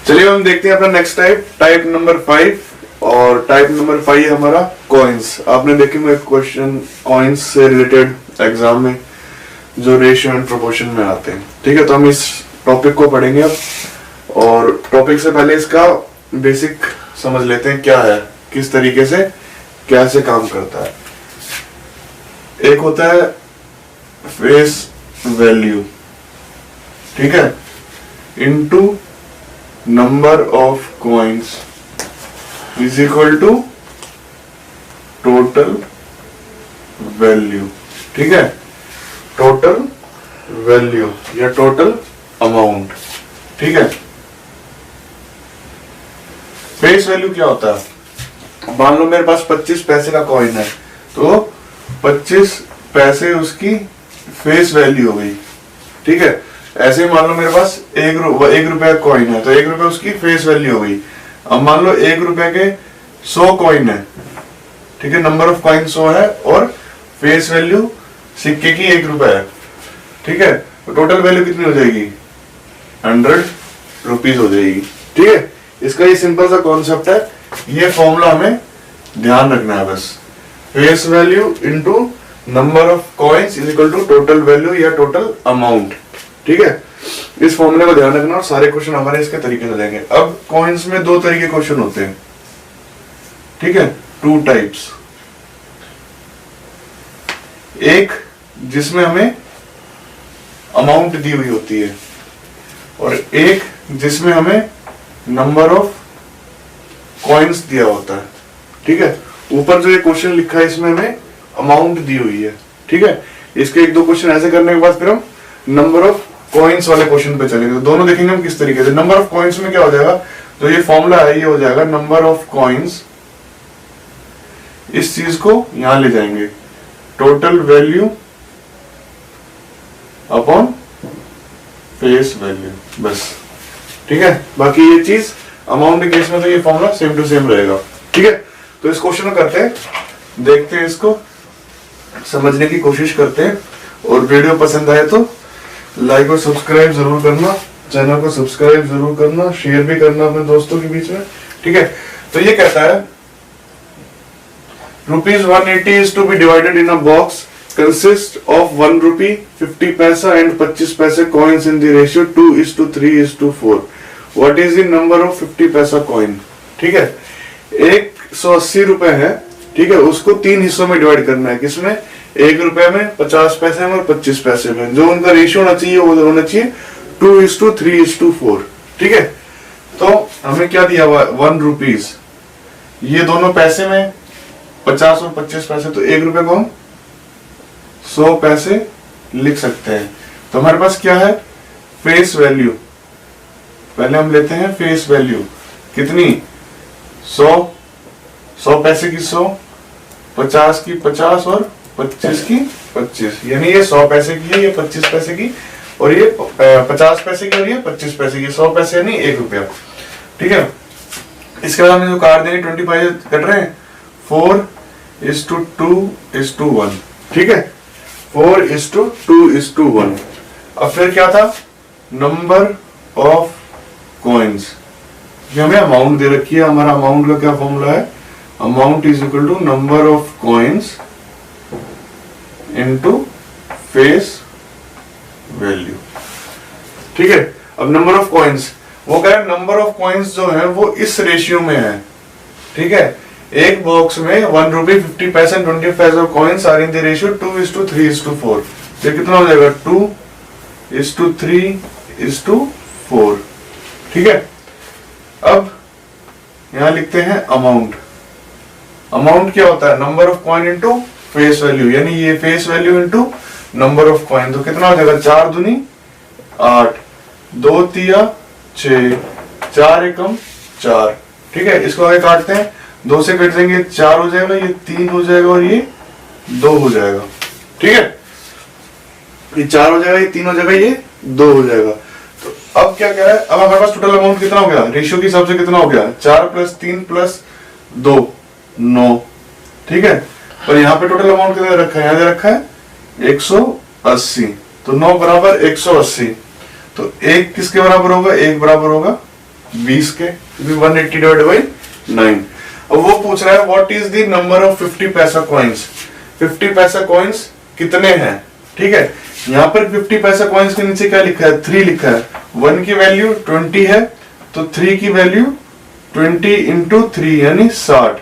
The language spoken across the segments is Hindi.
चलिए हम देखते हैं अपना नेक्स्ट टाइप नंबर 5। और टाइप नंबर 5 हमारा कॉइन्स। आपने देखे हुए क्वेश्चन कॉइन्स से रिलेटेड एग्जाम में जो रेशियो एंड प्रोपोर्शन में आते हैं। ठीक है, तो हम इस टॉपिक को पढ़ेंगे अब। और टॉपिक से पहले इसका बेसिक समझ लेते हैं क्या है, किस तरीके से कैसे काम करता है। एक होता है फेस वैल्यू, ठीक है, into number of coins is equal to total value. ठीक है, टोटल वैल्यू या टोटल अमाउंट। ठीक है, फेस वैल्यू क्या होता है? मान लो मेरे पास 25 पैसे का कॉइन है, तो 25 पैसे उसकी फेस वैल्यू हो गई। ठीक है, ऐसे ही मान लो मेरे पास एक रुपए का कॉइन है, तो 1 रुपए उसकी फेस वैल्यू हो गई। अब मान लो 1 रुपए के 100 कॉइन है, ठीक है, नंबर ऑफ कॉइन 100 है और फेस वैल्यू सिक्के की 1 रुपए है। ठीक है, तो टोटल वैल्यू कितनी हो जाएगी? 100 रुपीज हो जाएगी। ठीक है, इसका ये सिंपल सा कॉन्सेप्ट है, ये फॉर्मूला हमें ध्यान रखना है बस। Face value into number of coins is equal to total value या टोटल अमाउंट। ठीक है, इस फॉर्मूले को ध्यान रखना और सारे क्वेश्चन हमारे इसके तरीके से लेंगे। अब कॉइन्स में 2 तरीके क्वेश्चन होते हैं। ठीक है, 2 टाइप्स। एक जिसमें हमें अमाउंट दी हुई होती है और एक जिसमें हमें नंबर ऑफ कॉइन्स दिया होता है। ठीक है, ऊपर जो ये क्वेश्चन लिखा है इसमें हमें अमाउंट दी हुई है। ठीक है, इसके 1-2 क्वेश्चन ऐसे करने के बाद फिर हम नंबर ऑफ कॉइन्स वाले क्वेश्चन पे चलेंगे। तो दोनों देखेंगे हम किस तरीके से। नंबर ऑफ कॉइन्स में क्या हो जाएगा, तो ये फॉर्मूला है, ये हो जाएगा नंबर ऑफ कॉइन्स, इस चीज को यहां ले जाएंगे, total value upon face value, बस। ठीक है, बाकी ये चीज अमाउंट के केस में तो ये फॉर्मूला सेम टू सेम रहेगा। ठीक है, तो इस क्वेश्चन को करते हैं, देखते हैं, इसको समझने की कोशिश करते हैं। और वीडियो पसंद आए तो लाइक और सब्सक्राइब जरूर करना, चैनल को सब्सक्राइब जरूर करना, शेयर भी करना अपने दोस्तों के बीच में। ठीक है, तो ये कहता है ₹180 is to be divided in a box consists of 1 rupee, 50 पैसा and 25 पैसे coins in the ratio 2:3:4. What is the number of 50 पैसा coin? ठीक है, 180 रुपए है, ठीक है, उसको 3 हिस्सों में डिवाइड करना है। किसमें? 1 रुपए में, 50 पैसे में और 25 पैसे में। जो उनका रेशियो होना चाहिए वो होना चाहिए 2:3:4। ठीक है, तो हमें क्या दिया हुआ? 1 रुपीज, ये दोनों पैसे में 50 और 25 पैसे, तो 1 रुपए को हम 100 पैसे लिख सकते हैं। तो हमारे पास क्या है? Face value. पहले हम लेते हैं फेस वैल्यू, कितनी? 100 पैसे की 100, 50 की 50 और 25 की 25, यानी ये 100 पैसे की है, ये 25 पैसे की, और ये 50 पैसे की और ये 25 पैसे की। 100 पैसे यानी 1 रुपया। ठीक है, इसके बाद हमें जो कार्ड देंगे 25 कट रहे हैं, 4:2:1। ठीक है, 4:2:1। अब फिर क्या था? Number of coins. ये हमें अमाउंट दे रखी है, हमारा अमाउंट का क्या फॉर्मूला है? Amount is equal to number of coins into face value. ठीक है, अब नंबर ऑफ कॉइन्स, वो कह रहे हैं नंबर ऑफ कॉइन्स जो है वो इस रेशियो में है। ठीक है, एक बॉक्स में 1 रुपी, 50 पैसे, 20 पैसे coins are in the ratio 2:3:4। ये कितना हो जाएगा? 2:3:4। ठीक है, अब यहां लिखते हैं अमाउंट। अमाउंट क्या होता है? Number of coin into face value, यानी ये face value into number of coin. तो कितना हो जाएगा? 4 दूनी 8, 2 तिया 6, 4 एकम 4। ठीक है, इसको आगे काटते हैं, 2 से कट देंगे, 4 हो जाएगा, ये 3 हो जाएगा और ये 2 हो जाएगा। ठीक है, ये 4 हो जाएगा, ये 3 हो जाएगा, ये 2 हो जाएगा। तो अब क्या कह रहा है? अब हमारे पास टोटल अमाउंट कितना हो गया? रेशियो के हिसाब से कितना हो गया? 4 + 3 + 2 9। ठीक है, और यहाँ पे टोटल अमाउंट कितना रखा है? यहाँ दे रखा है 180। तो 9 = 180। तो 1 किसके बराबर होगा? 1 बराबर होगा 20 के, 180 डिवाइडेड बाई 9। अब वो पूछ रहा है what is the number of 50 पैसा कॉइन्स। 50 पैसा कॉइन्स कितने हैं, ठीक है। यहाँ पर 50 पैसा कॉइन्स के नीचे क्या लिखा है, 3 लिखा है। 1 की वैल्यू 20 है तो 3 की वैल्यू 20 इंटू 3 यानी 60।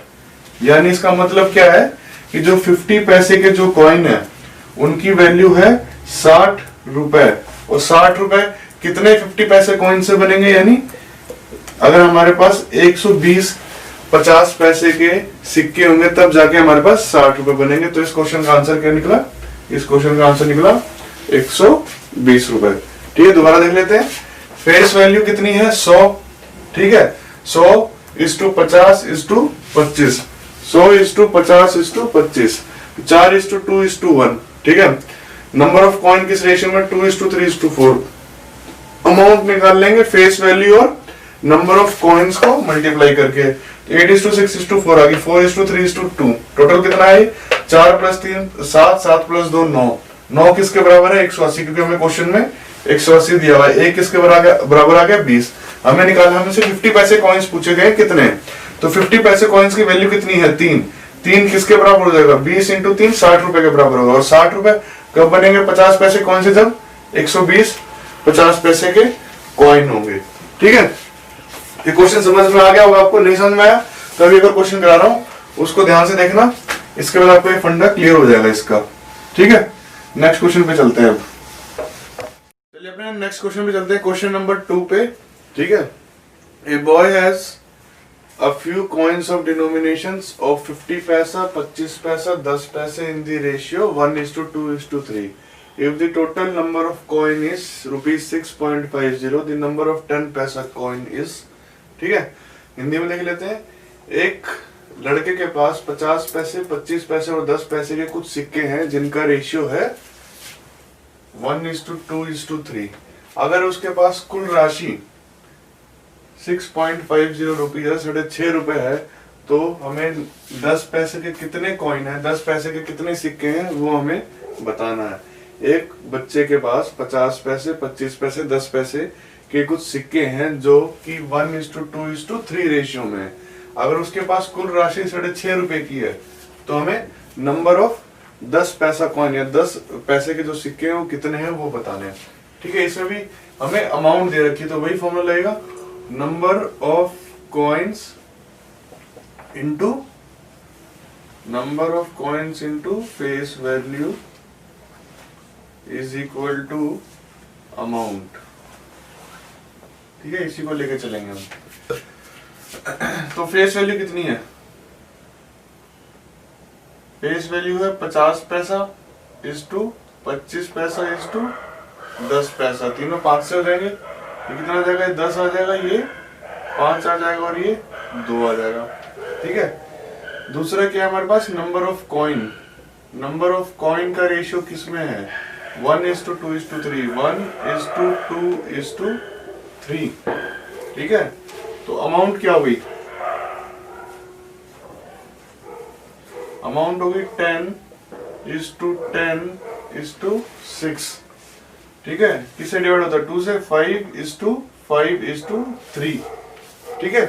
यानी इसका मतलब क्या है कि जो 50 पैसे के जो कॉइन है उनकी वैल्यू है 60 रुपए। और 60 रुपए कितने 50 पैसे कॉइन से बनेंगे, यानी अगर हमारे पास 120 50 पैसे के सिक्के होंगे तब जाके हमारे पास 60 रुपए बनेंगे। तो इस क्वेश्चन का आंसर क्या निकला, इस क्वेश्चन का आंसर निकला 120 रुपए। ठीक है, दोबारा देख लेते हैं। फेस वैल्यू कितनी है 100, ठीक है। 100 is to 50 is to 25, 100 is to 50 is to 25, 4 is to 2 is to 1, ठीक है। नंबर ऑफ कॉइन किस रेशियो में 2 is to 3 is to 4। Amount निकाल लेंगे फेस वैल्यू और नंबर ऑफ कॉइन्स को मल्टीप्लाई करके। 8 is to 6 is to 4 आ गई, 4 is to 3 is to 2। Total कितना है 4 प्लस 3 7, 7 प्लस 2 9। 9 किसके बराबर है 180, क्योंकि हमें क्वेश्चन में 180 दिया हुआ है। 1 किसके बराबर आ गया 20। हमें निकालना, हमें से 50 पैसे कॉइन्स पूछे गए कितने, तो 50 पैसे कॉइन्स की वैल्यू कितनी है 3। 3 किसके बराबर हो जाएगा 20 इंटू 3 60 रुपए के बराबर होगा। और 60 रुपए कब बनेंगे 50 पैसे कॉइन से, जब 120 50 पैसे के कॉइन होंगे। ठीक है, ये क्वेश्चन समझ में आ गया होगा आपको। नहीं समझ में आया तो अभी अगर क्वेश्चन करा रहा हूं उसको ध्यान से देखना, इसके बाद आपको ये फंडा क्लियर हो जाएगा इसका। ठीक है, नेक्स्ट क्वेश्चन पे चलते हैं। अब चलिए अपने नेक्स्ट क्वेश्चन पे चलते हैं, क्वेश्चन नंबर 2 पे। ठीक है, a boy has a few coins of denominations of 50 paisa, 25 paisa, 10 पैसे in the ratio 1:2:3. If the total number of coin is rupees 6.50, the number of 10 पैसा coin is। ठीक है, हिंदी में लिख लेते हैं। एक लड़के के पास 50 पैसे, 25 पैसे और 10 पैसे के कुछ सिक्के हैं जिनका रेशियो है 1:2:3। अगर उसके पास कुल राशि 6.50 रुपीज है, 6.5 रुपए है, तो हमें 10 पैसे के कितने कॉइन है, 10 पैसे के कितने सिक्के हैं वो हमें बताना है। एक बच्चे के पास 50 पैसे, 25 पैसे, 10 पैसे के कुछ सिक्के हैं जो कि 1:2:3 रेशियो में है। अगर उसके पास कुल राशि 6.5 रुपए की है तो हमें नंबर ऑफ 10 पैसा कॉइन या 10 पैसे के जो सिक्के हैं वो कितने हैं वो बताने हैं। ठीक है, इसमें भी हमें अमाउंट दे रखी है तो वही फॉर्मूला लगेगा, number of coins into number of coins into face value is equal to amount. ठीक है, इसी को लेके चलेंगे हम। तो फेस वैल्यू कितनी है, फेस वैल्यू है 50 पैसा इज टू 25 पैसा इज टू 10 पैसा। तीनों 5 से हो जाएंगे, ये कितना आ जाएगा 10 आ जाएगा, ये 5 आ जाएगा और ये 2 आ जाएगा। ठीक है, दूसरा क्या है हमारे पास number of coin. Number of coin का रेशियो किसमें है 1:2:3, 1:2:3। ठीक है, तो अमाउंट क्या हुई, अमाउंट होगी 10:10:6। ठीक है, किससे डिवाइड होता है 2 से, 5:5:3। ठीक है,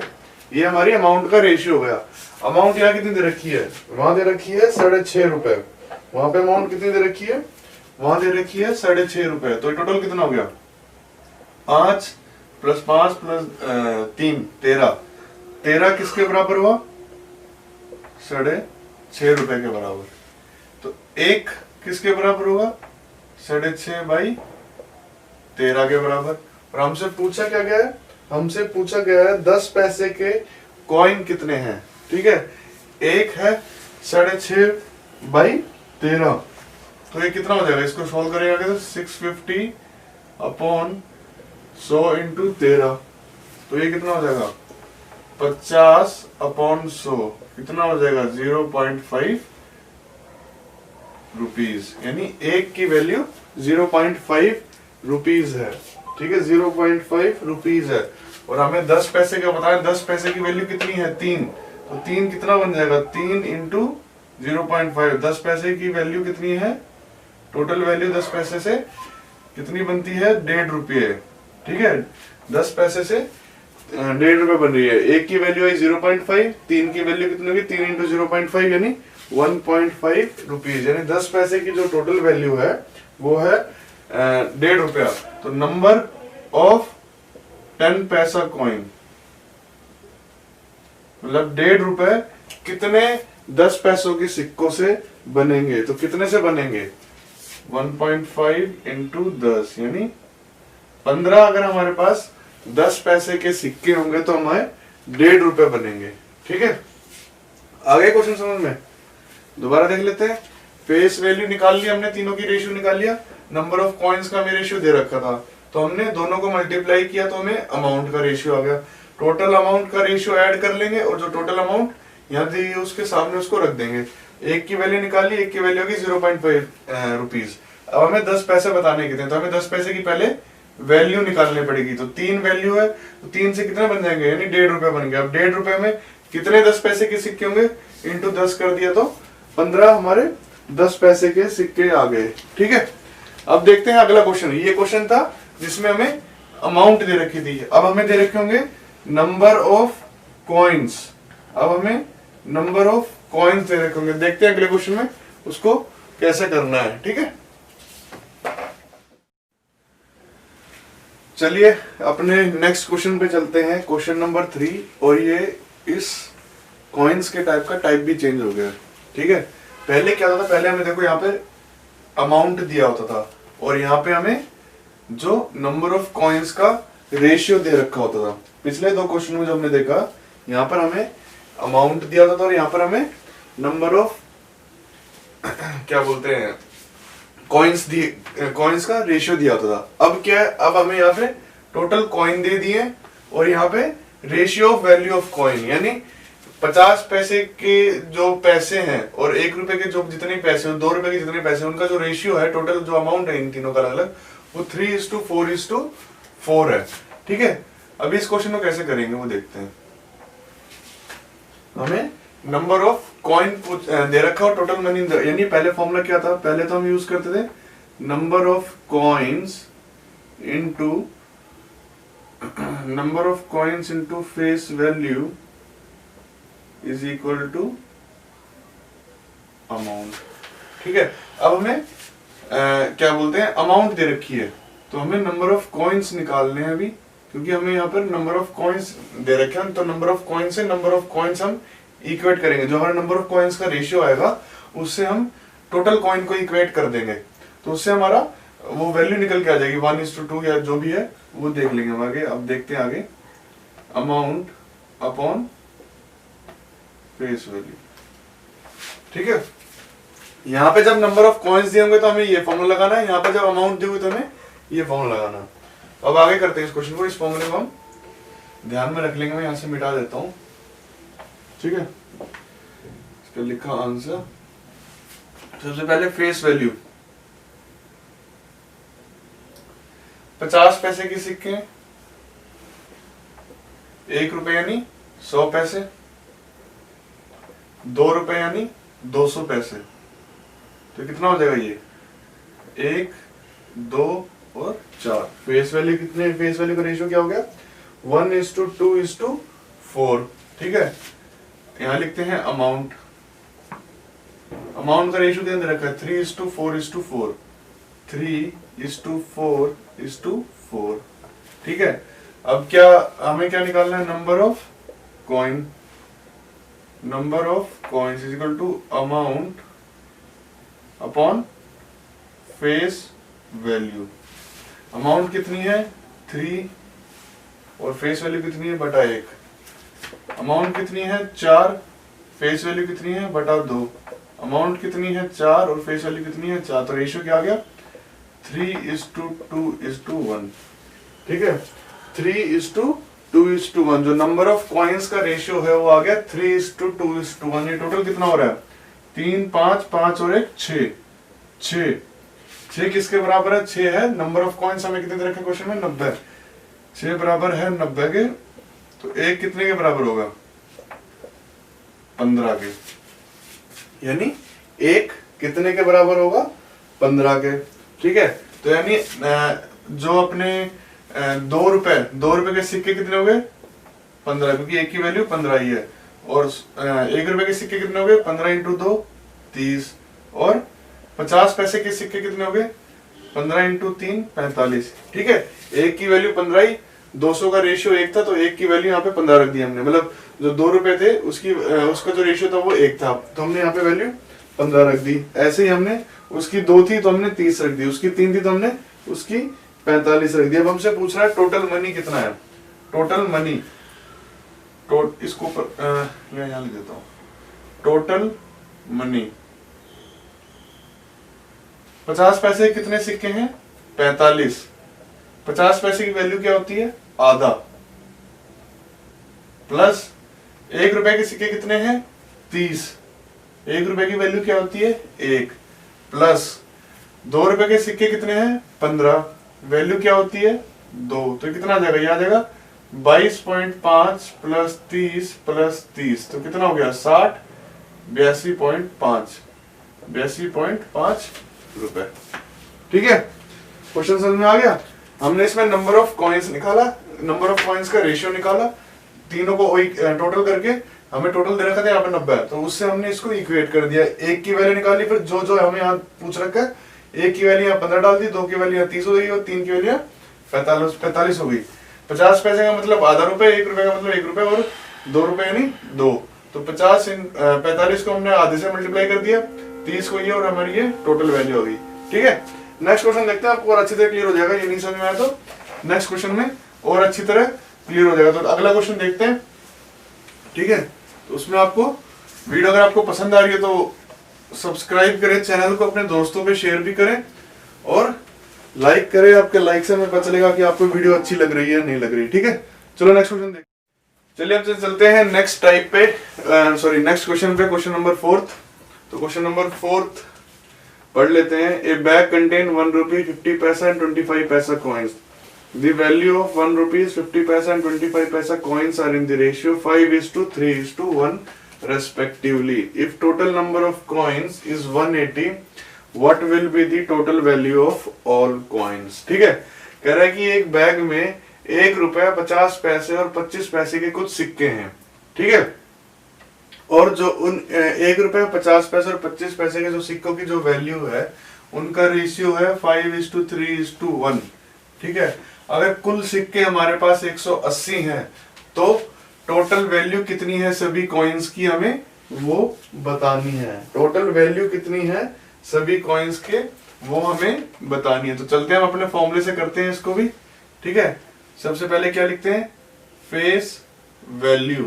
ये हमारी अमाउंट का रेशियो हो गया। अमाउंट यहाँ कितनी दे रखी है, वहां दे रखी है 6.5 रुपए, वहां पे अमाउंट कितनी दे रखी है, वहां दे रखी है 6.5 रुपए। तो टोटल कितना हो गया 5 + 5 + 3 13। 13 किसके बराबर हुआ 6.5 रुपए के बराबर। तो एक किसके बराबर होगा 6.5/13 के बराबर। और हमसे पूछा क्या गया है, हमसे पूछा गया है 10 पैसे के कॉइन कितने हैं। ठीक है, एक है 6.5/13, तो ये कितना हो जाएगा, इसको सॉल्व करेगा तो 650/100 × 13, तो ये कितना हो जाएगा 50/100, कितना हो जाएगा 0.5 रुपीज। यानी एक की वैल्यू 0.5 रुपीज है। ठीक है, 0.5 रुपीज है। और हमें 10 पैसे का बताया, 10 पैसे की वैल्यू कितनी है 3, तो 3 कितना बन जाएगा 3 × 0.5। 10 पैसे की वैल्यू कितनी है, टोटल वैल्यू 10 पैसे से कितनी बनती है 1.5 रुपये। ठीक है, 10 पैसे से ₹1.5 बन रही है। एक की वैल्यू है 0.5, तीन की वैल्यू कितनी होगी, 3 इंटू 0.5 यानी 1.5 रुपीज, यानी 10 पैसे की जो टोटल वैल्यू है वो है ₹1.5। तो नंबर ऑफ 10 पैसा कॉइन, मतलब ₹1.5 कितने 10 पैसों के सिक्कों से बनेंगे। तो कितने से बनेंगे, 1.5 इंटू 10 यानी 15। अगर हमारे पास 10 पैसे के सिक्के होंगे तो हमारे ₹1.5 बनेंगे। ठीक है, आगे क्वेश्चन समझ में, दोबारा देख लेते हैं। फेस वैल्यू निकाल लिया हमने, तीनों की रेशियो निकाल लिया। नंबर ऑफ कॉइन्स का हमें रेशियो दे रखा था, तो हमने दोनों को मल्टीप्लाई किया तो हमें अमाउंट का रेशियो आ गया। टोटल अमाउंट का रेशियो ऐड कर लेंगे और जो टोटल अमाउंट यहाँ दी है उसके सामने उसको रख देंगे। एक की वैल्यू निकाली, एक की वैल्यू होगी 0.5 रुपीज। अब हमें 10 पैसे बताने के थे, तो हमें 10 पैसे की पहले वैल्यू निकालनी पड़ेगी। तो 3 वैल्यू है, तो 3 से कितने बन जाएंगे, यानी ₹1.5 बन गया। अब ₹1.5 में कितने 10 पैसे के सिक्के होंगे, इंटू 10 कर दिया तो 15 हमारे 10 पैसे के सिक्के आ गए। ठीक है, अब देखते हैं अगला क्वेश्चन। ये क्वेश्चन था जिसमें हमें अमाउंट दे रखी थी, अब हमें दे रखे होंगे नंबर ऑफ कॉइन्स। अब हमें नंबर ऑफ कॉइन्स दे रखे होंगे, देखते हैं अगले क्वेश्चन में उसको कैसे करना है। ठीक है, चलिए अपने नेक्स्ट क्वेश्चन पे चलते हैं, क्वेश्चन नंबर 3। और ये इस कॉइन्स के टाइप का टाइप भी चेंज हो गया। ठीक है, पहले क्या होता था, पहले हमें देखो यहाँ पे अमाउंट दिया होता था और यहाँ पे हमें जो नंबर ऑफ कॉइन्स का रेशियो दे रखा होता था। पिछले 2 क्वेश्चन में जो हमने देखा, यहाँ पर हमें अमाउंट दिया होता था और यहाँ पर हमें नंबर ऑफ क्या बोलते हैं कॉइन्स का रेशियो दिया होता था। अब क्या है, अब हमें यहाँ पे टोटल कॉइन दे दिए और यहाँ पे ratio of value of coin, यानी 50 पैसे के जो पैसे हैं और ₹1 के जो जितने पैसे, ₹2 के जितने पैसे, उनका जो रेशियो है, टोटल जो अमाउंट है इन तीनों का अलग, वो 3:4:4 है। ठीक है, अभी इस क्वेश्चन को कैसे करेंगे वो देखते हैं। हमें नंबर ऑफ कॉइन दे रखा और टोटल मनी, यानी पहले फॉर्मूला क्या था, पहले तो हम यूज करते थे number of coins into face value is equal to amount. ठीक है, अब हमें क्या बोलते हैं, अमाउंट दे रखी है, तो हमें नंबर ऑफ कॉइन्स निकालने हैं अभी, क्योंकि हमें यहाँ पर नंबर ऑफ कॉइन्स दे रखे हैं। तो नंबर ऑफ कॉइन्स से नंबर ऑफ कॉइन्स हम इक्वेट करेंगे, जो हमारा नंबर ऑफ कॉइन्स का रेशियो आएगा उससे हम टोटल कॉइन को इक्वेट कर देंगे, तो उससे हमारा वो वैल्यू निकल के आ जाएगी 1:2 या जो भी है वो देख लेंगे हम आगे। अब देखते हैं आगे, अमाउंट अपॉन फेस वैल्यू। ठीक है, यहाँ पे जब नंबर ऑफ कॉइन्स दिए होंगे तो हमें ये फॉर्मूला लगाना है, यहाँ पे जब अमाउंट दी हुई तो हमें ये फॉर्मूला लगाना है। अब आगे करते हैं इस क्वेश्चन को, इस फॉर्मूले को हम ध्यान में रख लेंगे। मैं यहाँ से मिटा देता हूँ। ठीक है, इसका लिखा आंसर, सबसे पहले फेस वैल्यू 50 पैसे के सिक्के, ₹1 यानी 100 पैसे, ₹2 यानी 200 पैसे। तो कितना हो जाएगा ये, 1, 2 और 4। फेस वैल्यू कितने, फेस वैल्यू का रेशियो क्या हो गया, 1:2:4। ठीक है, यहां लिखते हैं अमाउंट, अमाउंट का रेशियो ध्यान रखा है 3:4:4, 3:4:4। ठीक है, अब क्या हमें क्या निकालना है, number of coin, number of coins is equal to amount upon face value. Amount कितनी है 3 और फेस वैल्यू कितनी है बटा 1। अमाउंट कितनी है 4, फेस वैल्यू कितनी है बटा 2। अमाउंट कितनी है 4 और फेस वैल्यू कितनी है 4, तो रेशियो क्या आ गया 3:2:1। ठीक है, 3:2:1। जो नंबर ऑफ कॉइन्स का रेशियो है वो आ गया 3:2:1। ये टोटल कितना हो रहा है 3, 5, 5 और 1 6। 6 किसके बराबर है, 6 है नंबर ऑफ कॉइन्स हमें कितने दे रखे क्वेश्चन में 90। 6 बराबर है 90 के, तो 1 कितने के बराबर होगा 15 के, यानी 1 कितने के बराबर होगा 15 के। ठीक है, तो यानी जो अपने ₹2 के सिक्के कितने हो गए 15, क्योंकि एक की वैल्यू 15 ही है। और 1 रुपए के सिक्के कितने हो गए? 15 इंटू 2 30। और 50 पैसे के सिक्के कितने हो गए? 15 इंटू 3 45। ठीक है, एक की वैल्यू 15 ही, 200 का रेशियो 1 था तो एक की वैल्यू यहाँ पे 15 रख दी हमने। मतलब जो 2 रुपए थे उसकी उसका जो रेशियो था वो 1 था, तो हमने यहाँ पे वैल्यू 15 रख दी। ऐसे ही हमने उसकी 2 थी तो हमने 30 रख दी, उसकी 3 थी तो हमने उसकी 45 रख दी। अब हमसे पूछ रहा है टोटल मनी कितना है। टोटल मनी इसको यहाँ लिख देता हूँ। टोटल मनी 50 पैसे कितने सिक्के हैं? 45। 50 पैसे की वैल्यू क्या होती है? आधा। प्लस 1 रुपए के सिक्के कितने हैं? 30। 1 रुपए की वैल्यू क्या होती है? 1। प्लस 2 रुपए के सिक्के कितने हैं? 15। वैल्यू क्या होती है? 2। तो कितना आ जाएगा? ये आ जाएगा 22.5 प्लस 30 प्लस 30, तो कितना हो गया? 60। 82.5 82.5 रुपए। ठीक है, क्वेश्चन समझ में आ गया। हमने इसमें नंबर ऑफ कॉइन्स निकाला, नंबर ऑफ कॉइन्स का रेशियो निकाला, तीनों को टोटल करके हमें टोटल दे रखा था यहाँ पे 90, तो उससे हमने इसको इक्वेट कर दिया। एक की वैल्यू निकाली, फिर जो जो हमें यहाँ पूछ रखा है, एक की वैल्यू यहाँ 15 डाल दी, 2 की वैल्यू यहाँ 30 हो गई और 3 की वैल्यू 45 हो गई। 50 पैसे का मतलब आधा रुपए, 1 रुपए का मतलब 1 रुपए और 2 रुपए यानी 2। तो 45 को हमने आधे से मल्टीप्लाई कर दिया, 30 को ये और हमारी ये टोटल वैल्यू होगी। ठीक है, नेक्स्ट क्वेश्चन देखते हैं, आपको और अच्छी तरह क्लियर हो जाएगा। ये नहीं समझ में आया तो नेक्स्ट क्वेश्चन में और अच्छी तरह क्लियर हो जाएगा। तो अगला क्वेश्चन देखते हैं। ठीक है, तो उसमें आपको वीडियो अगर आपको पसंद आ रही है तो सब्सक्राइब करें चैनल को, अपने दोस्तों पे शेयर भी करें और लाइक करें। आपके लाइक से हमें पता चलेगा कि आपको वीडियो अच्छी लग रही है नहीं लग रही। ठीक है, चलो नेक्स्ट क्वेश्चन देखते हैं। चलिए अब चलते हैं नेक्स्ट टाइप पे, सॉरी नेक्स्ट क्वेश्चन पे, क्वेश्चन नंबर 4। तो क्वेश्चन नंबर 4 पढ़ लेते हैं। ए बैग कंटेन 1 रुपी 50 पैसा एंड 25 पैसा coins. The value of 1 rupees 50 paisa and 25 paisa coins are in the ratio 5:3:1 respectively. If total number of coins is 180, what will be the total value of all coins? ठीक है, कह रहा है कि एक बैग में 1 रुपया 50 पैसे और 25 पैसे के कुछ सिक्के हैं। ठीक है, और जो उन 1 रुपया 50 पैसे और 25 पैसे के जो सिक्कों की जो वैल्यू है उनका रेशियो है 5:3:1। ठीक है, अगर कुल सिक्के हमारे पास 180 हैं तो टोटल वैल्यू कितनी है सभी कॉइन्स की, हमें वो बतानी है। टोटल वैल्यू कितनी है सभी कॉइन्स के वो हमें बतानी है। तो चलते हैं हम अपने फॉर्मूले से करते हैं इसको भी। ठीक है, सबसे पहले क्या लिखते हैं? Face value.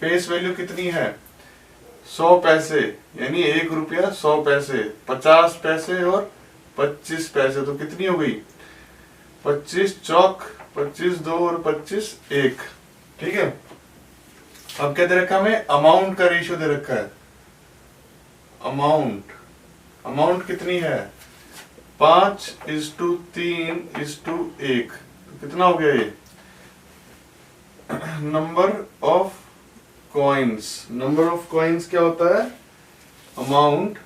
फेस वैल्यू कितनी है? 100 पैसे, यानी 1 रुपया 100 पैसे, 50 पैसे और 25 पैसे, तो कितनी हो गई? 25 चौक 25 2 और 25 1। ठीक है, अब क्या दे रखा है हमें? अमाउंट का रेशियो दे रखा है। अमाउंट कितनी है? 5:3:1। तो कितना हो गया ये? नंबर ऑफ कॉइन्स क्या होता है? Amount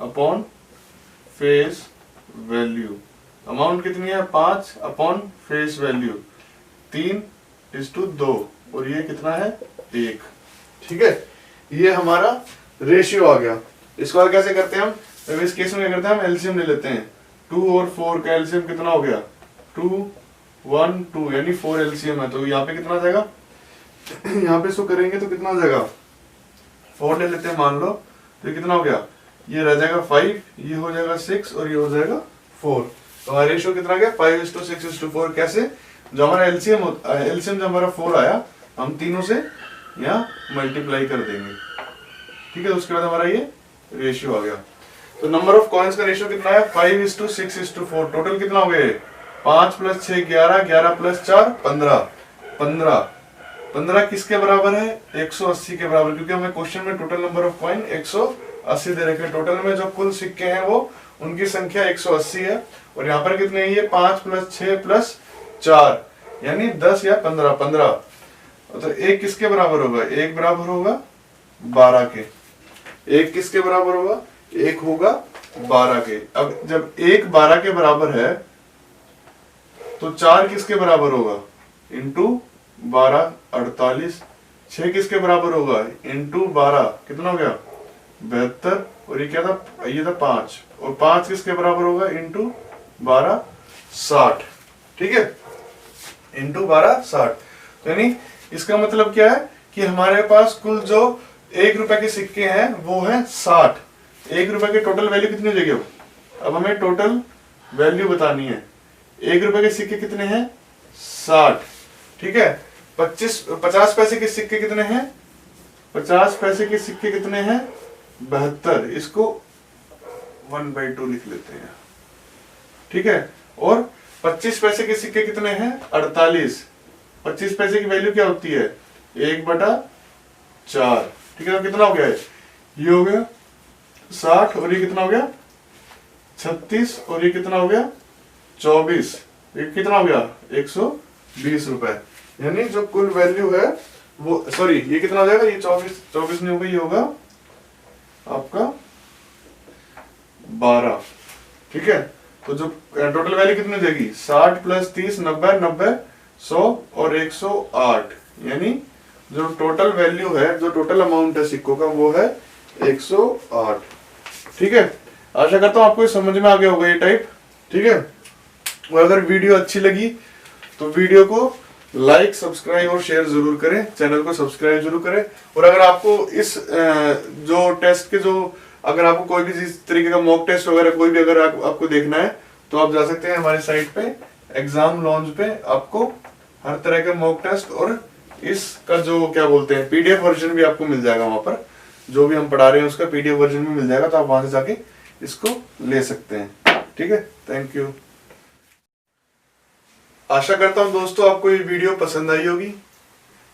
upon face value. Amount कितनी है? 5 अपॉन फेस वैल्यू 3:2 और ये कितना है? 1। ठीक है, ये हमारा रेशियो आ गया। इसको और कैसे करते हैं हम? तो इस केस में क्या करते हैं हम? एलसीएम ले लेते हैं। 2 और 4 का एलसीएम कितना हो गया? 2 1 2, यानी 4 एलसीएम है। तो यहाँ पे कितना आ जाएगा? यहाँ पे इसको करेंगे तो कितना आ जाएगा? 4 ले लेते हैं मान लो, तो कितना हो गया? ये रह जाएगा 5, ये हो जाएगा 6 और ये हो जाएगा 4। तो हमारा रेशियो कितना गया? 5:6:4। कैसे? जो हमारा एलसीएम जो हमारा 4 आया, हम तीनों से यहाँ मल्टीप्लाई कर देंगे। ठीक है, उसके बाद हमारा ये रेशियो आ गया। तो नंबर ऑफ कॉइन्स का रेशियो कितना है? 5:6:4। टोटल कितना हो गया? 5 + 6 11, 11 + 4 15। 15 किसके बराबर है? 180 के बराबर, क्योंकि हमें क्वेश्चन में टोटल नंबर ऑफ कॉइन 180 दे रखे। टोटल में जो कुल सिक्के हैं वो उनकी संख्या 180 है। और यहाँ पर कितने हैं? ये 5 + 6 + 4 यानी 10 या 15। तो 1 किसके बराबर होगा? 1 बराबर होगा 12 के। 1 किसके बराबर होगा? 1 होगा 12 के। अब जब 1 12 के बराबर है तो 4 किसके बराबर होगा? इंटू 12 48, 6 किसके बराबर होगा इंटू 12 कितना हो गया 72, और ये क्या था ये था 5, और 5 किसके बराबर होगा इंटू 12 60, ठीक है, इंटू 12 60। तो यानी इसका मतलब क्या है कि हमारे पास कुल जो 1 रुपए के सिक्के हैं वो है 60। 1 रुपए की टोटल वैल्यू कितनी हो जाएगी? अब हमें टोटल वैल्यू बतानी है। 1 रुपए के सिक्के कितने हैं 60, ठीक है। 50 पैसे के सिक्के कितने हैं 50 पैसे के सिक्के कितने हैं 72, इसको 1/2 लिख लेते हैं, ठीक है। और 25 पैसे के सिक्के कितने हैं 48, 25 पैसे की वैल्यू क्या होती है 1/4, ठीक है। तो कितना हो गया है ये हो गया 60, और ये कितना हो गया 36, और ये कितना हो गया 24, ये कितना हो गया 120 रुपए। यानी जो कुल वैल्यू है वो सॉरी ये कितना हो जाएगा ये 24 नहीं होगा, ये होगा आपका 12, ठीक है। तो जो टोटल वैल्यू कितनी हो जाएगी 60 + 30 90 90 100 और 108, यानी जो टोटल वैल्यू है जो टोटल अमाउंट है सिक्कों का वो है 108, ठीक है। आशा करता हूं आपको ये समझ में आ गया होगा ये टाइप, ठीक है। और अगर वीडियो अच्छी लगी तो वीडियो को लाइक सब्सक्राइब और शेयर जरूर करें, चैनल को सब्सक्राइब जरूर करें। और अगर आपको इस जो टेस्ट के जो अगर आपको कोई भी इस तरीके का मॉक टेस्ट वगैरह कोई भी अगर आपको देखना है तो आप जा सकते हैं हमारी साइट पे एग्जाम लॉन्च पे, आपको हर तरह के मॉक टेस्ट और इसका जो क्या बोलते हैं पीडीएफ वर्जन भी आपको मिल जाएगा। वहां पर जो भी हम पढ़ा रहे हैं उसका पीडीएफ वर्जन भी मिल जाएगा, तो आप वहां से जाके इसको ले सकते हैं, ठीक है। Thank you. आशा करता हूं दोस्तों आपको ये वीडियो पसंद आई होगी।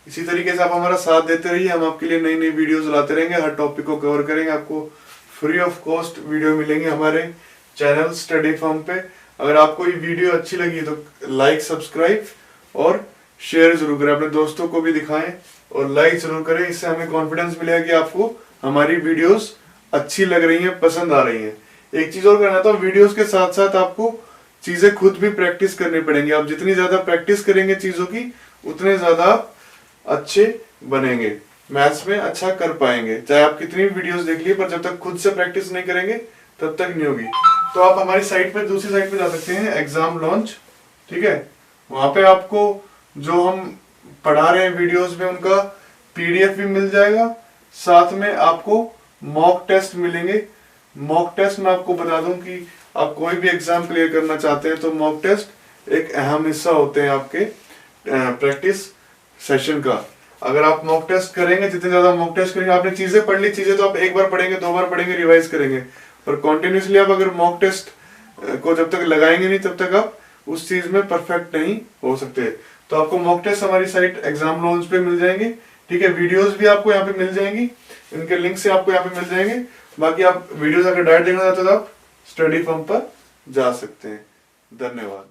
इसी तरीके से आप हमारा साथ देते रहिए, हम आपके लिए नई नई वीडियोस लाते रहेंगे, हर टॉपिक को कवर करेंगे। आपको फ्री ऑफ कॉस्ट वीडियो मिलेंगे हमारे चैनल स्टडी फॉर्म पे। अगर आपको ये वीडियो अच्छी लगी तो लाइक सब्सक्राइब और शेयर जरूर करें, अपने दोस्तों को भी दिखाएं और लाइक जरूर करें। इससे हमें कॉन्फिडेंस मिलेगा कि आपको हमारी वीडियोस अच्छी लग रही हैं, पसंद आ रही हैं। एक चीज और कहना था, वीडियोस के साथ साथ आपको चीजें खुद भी प्रैक्टिस करनी पड़ेंगी। आप जितनी ज्यादा प्रैक्टिस करेंगे चीजों की उतने ज्यादा आप अच्छे बनेंगे, मैथ्स में अच्छा कर पाएंगे। चाहे आप कितनी वीडियोस देख लिए, पर जब तक खुद से प्रैक्टिस नहीं करेंगे तब तक नहीं होगी। तो आप हमारी साइट पे दूसरी साइट पे जा सकते हैं एग्जाम लॉन्च, ठीक है। वहां पे आपको जो हम पढ़ा रहे हैं वीडियोस में उनका पीडीएफ भी मिल जाएगा, साथ में आपको मॉक टेस्ट मिलेंगे। मॉक टेस्ट में आपको बता दूं कि आप कोई भी एग्जाम क्लियर करना चाहते हैं तो मॉक टेस्ट एक अहम हिस्सा होते हैं आपके प्रैक्टिस सेशन का। अगर आप मॉक टेस्ट करेंगे, जितने ज्यादा मॉक टेस्ट करेंगे, आपने चीजें पढ़ ली, चीजें तो आप एक बार पढ़ेंगे, 2 बार पढ़ेंगे, रिवाइज करेंगे, पर कॉन्टिन्यूसली आप अगर मॉक टेस्ट को जब तक लगाएंगे नहीं तब तक आप उस चीज में परफेक्ट नहीं हो सकते। तो आपको मॉक टेस्ट हमारी साइट एग्जाम लॉन्च पे मिल जाएंगे, ठीक है। वीडियोस भी आपको यहाँ पे मिल जाएंगी, इनके लिंक से आपको यहाँ पे मिल जाएंगे। बाकी आप वीडियोस अगर डायरेक्ट देखना चाहते हो तो आप स्टडी फॉर्म पर जा सकते हैं। धन्यवाद।